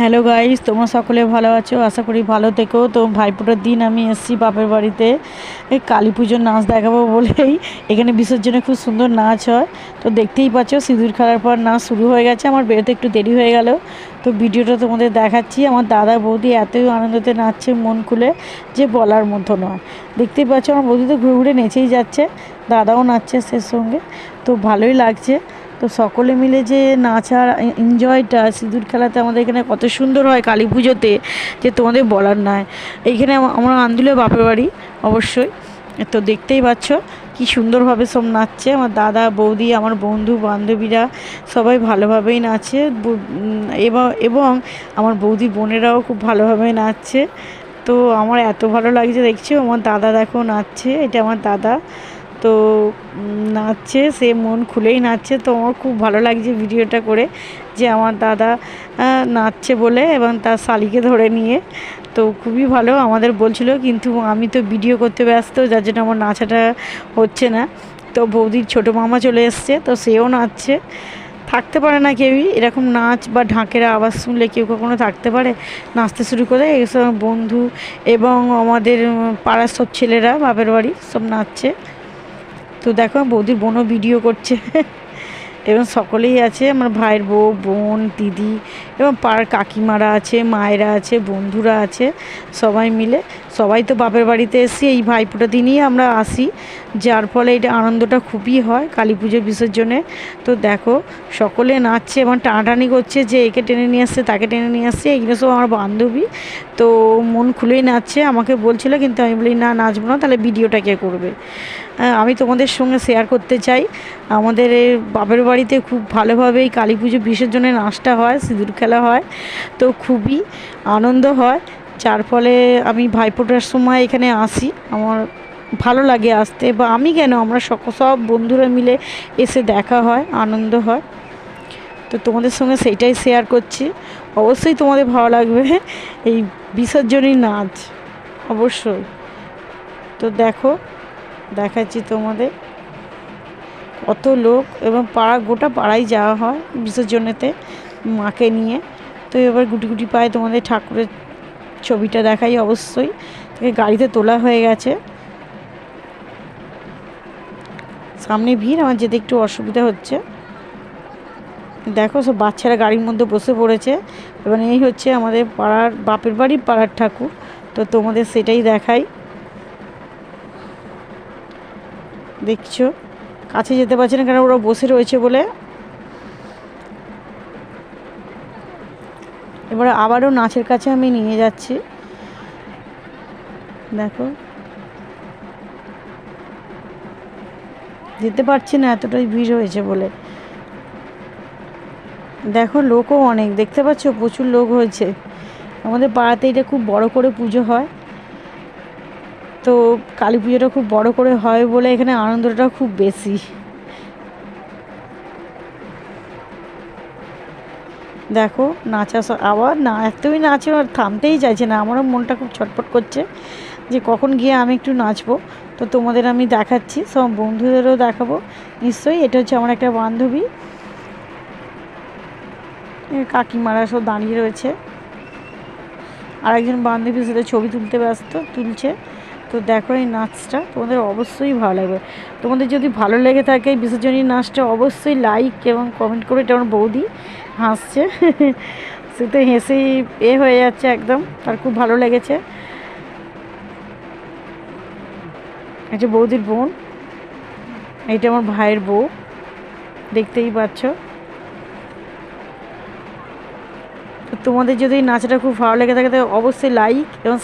Hello guys, তোমরা সকলে ভালো আছো? আশা করি ভালো থেকো। তো ভাইফোঁটার দিন আমি এসেছি বাপের বাড়িতে এই কালী পুজোর নাচ দেখাবো বলেই। এখানে বিসর্জনে খুব সুন্দর নাচ হয়। তো দেখতেই পাচ্ছ সিঁদুর খেলার পর নাচ শুরু হয়ে গেছে। আমার বেরোতে একটু দেরি হয়ে গেল, তো ভিডিওটা তোমাদের দেখাচ্ছি। আমার দাদা বৌদি এতই আনন্দতে নাচছে মন খুলে যে বলার মতো নয়। দেখতেই পাচ্ছ আমার বৌদি তো ঘুরে ঘুরে নেচেই যাচ্ছে, দাদাও নাচছে সে সঙ্গে। তো ভালোই লাগছে। তো সকলে মিলে যে নাচার এনজয়টা সিঁদুর খেলাতে আমাদের এখানে কত সুন্দর হয় কালী পুজোতে, যে তোমাদের বলার নয়। এইখানে আমরা আন্দুলে বাপের বাড়ি অবশ্যই। তো দেখতেই পাচ্ছ কি সুন্দরভাবে সব নাচছে আমার দাদা বৌদি, আমার বন্ধু বান্ধবীরা সবাই ভালোভাবেই নাচে। এবং আমার বৌদির বোনেরাও খুব ভালোভাবে নাচছে। তো আমার এত ভালো লাগছে দেখছো, আমার দাদা দেখো নাচছে, এটা আমার দাদা। তো নাচছে, সে মন খুলেই নাচছে। তো আমার খুব ভালো লাগছে ভিডিওটা করে, যে আমার দাদা নাচছে বলে এবং তার শালিকে ধরে নিয়ে। তো খুবই ভালো আমাদের বলছিল, কিন্তু আমি তো ভিডিও করতে ব্যস্ত, যার জন্য আমার নাচাটা হচ্ছে না। তো বৌদির ছোটো মামা চলে এসছে, তো সেও নাচছে। থাকতে পারে না কেউই, এরকম নাচ বা ঢাকের আওয়াজ শুনলে কেউ কখনো থাকতে পারে? নাচতে শুরু করে এসব বন্ধু এবং আমাদের পাড়ার সব ছেলেরা বাপের বাড়ি সব নাচছে। তো দেখো বৌদির বোনও ভিডিও করছে এবং সকলেই আছে, আমার ভাইয়ের বউ, বোন, দিদি এবং পাড়ার কাকিমারা আছে, মায়েরা আছে, বন্ধুরা আছে, সবাই মিলে। সবাই তো বাপের বাড়িতে এসে এই ভাইফোঁটা দিনই আমরা আসি, যার ফলে এটা আনন্দটা খুবই হয় কালী পুজোর বিসর্জনে। তো দেখো সকলে নাচছে এবং টানাটানি করছে, যে একে টেনে নিয়ে আসছে তাকে টেনে নিয়ে আসছে। এইগুলো সব আমার বান্ধবী। তো মন খুলেই নাচছে, আমাকে বলছিল, কিন্তু আমি বলি না, নাচবো না, তাহলে ভিডিওটা কে করবে। আমি তোমাদের সঙ্গে শেয়ার করতে চাই, আমাদের বাপের বাড়িতে খুব ভালোভাবেই কালী পুজো বিসর্জনের নাচটা হয়, সিঁদুর খেলা হয়। তো খুবই আনন্দ হয়, যার ফলে আমি ভাইফোঁটার সময় এখানে আসি। আমার ভালো লাগে আসতে, বা আমি কেন, আমরা সব বন্ধুরা মিলে এসে দেখা হয়, আনন্দ হয়। তো তোমাদের সঙ্গে সেইটাই শেয়ার করছি। অবশ্যই তোমাদের ভালো লাগবে এই বিসর্জনী নাচ, অবশ্যই। তো দেখো দেখাচ্ছি তোমাদের কত লোক, এবং গোটা পাড়ায় যাওয়া হয় বিসর্জনেতে মাকে নিয়ে। তো এবার গুটি গুটি পায়ে তোমাদের ঠাকুরের ছবিটা দেখাই, অবশ্যই। তাকে গাড়িতে তোলা হয়ে গেছে, সামনে ভিড়, আমার যেতে একটু অসুবিধা হচ্ছে। দেখো সব বাচ্চারা গাড়ির মধ্যে বসে পড়েছে, এবং এই হচ্ছে আমাদের পাড়ার বাপের বাড়ির পাড়ার ঠাকুর। তো তোমাদের সেটাই দেখাই। দেখছো কাছে যেতে পারছে না, কারণ ওরা বসে রয়েছে বলে। এবার আবারও নাচের কাছে আমি নিয়ে যাচ্ছি, দেখো যেতে পারছি না, এতটাই ভিড় হয়েছে বলে। দেখো লোকও অনেক, দেখতে পাচ্ছ প্রচুর লোক হয়েছে। আমাদের পাড়াতে এটা খুব বড় করে পুজো হয়। তো কালী পুজোটা খুব বড় করে হয় বলে এখানে আনন্দটা খুব বেশি। দেখো নাচা আবার না, এতই নাচে আর থামতেই চাইছে না। আমারও মনটা খুব ছটফট করছে যে কখন গিয়ে আমি একটু নাচবো। তো তোমাদের আমি দেখাচ্ছি, সব বন্ধুদেরও দেখাবো নিশ্চয়ই। এটা হচ্ছে আমার একটা বান্ধবী, কাকিমারা সব দাঁড়িয়ে রয়েছে, আর একজন বান্ধবীর সাথে ছবি তুলছে। তো দেখো এই নাচটা তোমাদের অবশ্যই ভালো লাগবে। তোমাদের যদি ভালো লেগে থাকে এই বিসর্জনী নাচটা, অবশ্যই লাইক এবং কমেন্ট করে। এটা আমার বৌদি হাসছে সে তো হেসেই হয়ে যাচ্ছে একদম, তার খুব ভালো লেগেছে। এটা বৌদির বোন, এইটা আমার ভাইয়ের বউ, দেখতেই পাচ্ছ। তোমাদের যদি এই নাচটা খুব ভালো লেগে থাকে, তো অবশ্যই লাইক এবং